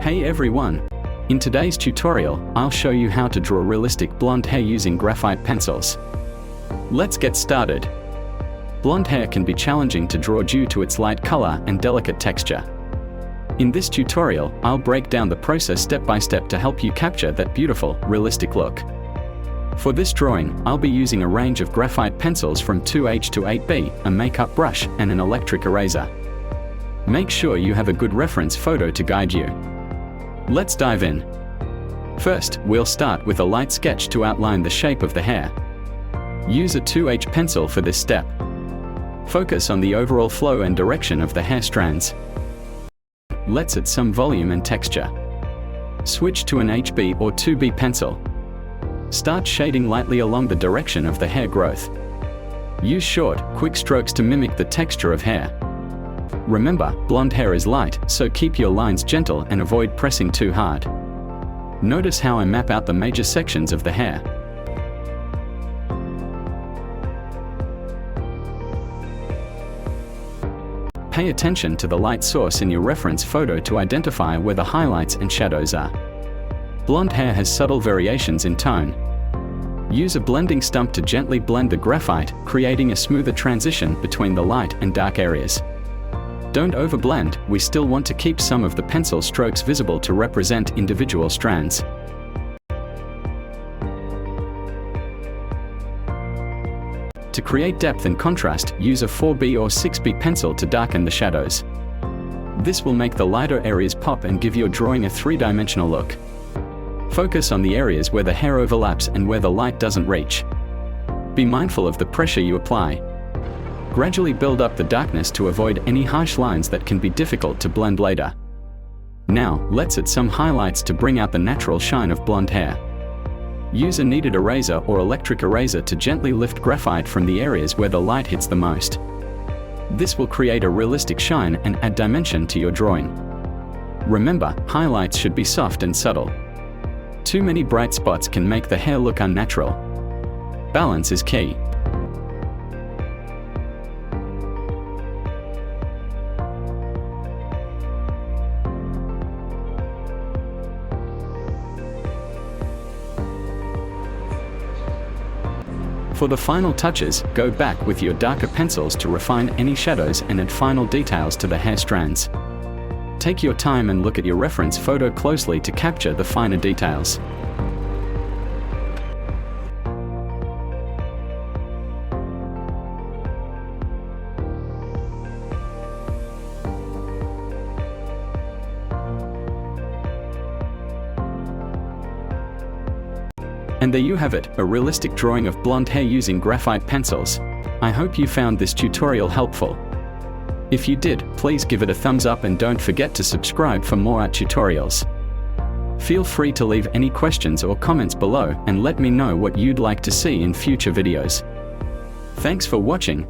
Hey everyone! In today's tutorial, I'll show you how to draw realistic blonde hair using graphite pencils. Let's get started. Blonde hair can be challenging to draw due to its light color and delicate texture. In this tutorial, I'll break down the process step by step to help you capture that beautiful, realistic look. For this drawing, I'll be using a range of graphite pencils from 2H to 8B, a makeup brush, and an electric eraser. Make sure you have a good reference photo to guide you. Let's dive in. First, we'll start with a light sketch to outline the shape of the hair. Use a 2H pencil for this step. Focus on the overall flow and direction of the hair strands. Let's add some volume and texture. Switch to an HB or 2B pencil. Start shading lightly along the direction of the hair growth. Use short, quick strokes to mimic the texture of hair. Remember, blonde hair is light, so keep your lines gentle and avoid pressing too hard. Notice how I map out the major sections of the hair. Pay attention to the light source in your reference photo to identify where the highlights and shadows are. Blonde hair has subtle variations in tone. Use a blending stump to gently blend the graphite, creating a smoother transition between the light and dark areas. Don't overblend, we still want to keep some of the pencil strokes visible to represent individual strands. To create depth and contrast, use a 4B or 6B pencil to darken the shadows. This will make the lighter areas pop and give your drawing a three-dimensional look. Focus on the areas where the hair overlaps and where the light doesn't reach. Be mindful of the pressure you apply. Gradually build up the darkness to avoid any harsh lines that can be difficult to blend later. Now, let's add some highlights to bring out the natural shine of blonde hair. Use a kneaded eraser or electric eraser to gently lift graphite from the areas where the light hits the most. This will create a realistic shine and add dimension to your drawing. Remember, highlights should be soft and subtle. Too many bright spots can make the hair look unnatural. Balance is key. For the final touches, go back with your darker pencils to refine any shadows and add final details to the hair strands. Take your time and look at your reference photo closely to capture the finer details. And there you have it, a realistic drawing of blonde hair using graphite pencils. I hope you found this tutorial helpful. If you did, please give it a thumbs up and don't forget to subscribe for more art tutorials. Feel free to leave any questions or comments below and let me know what you'd like to see in future videos. Thanks for watching.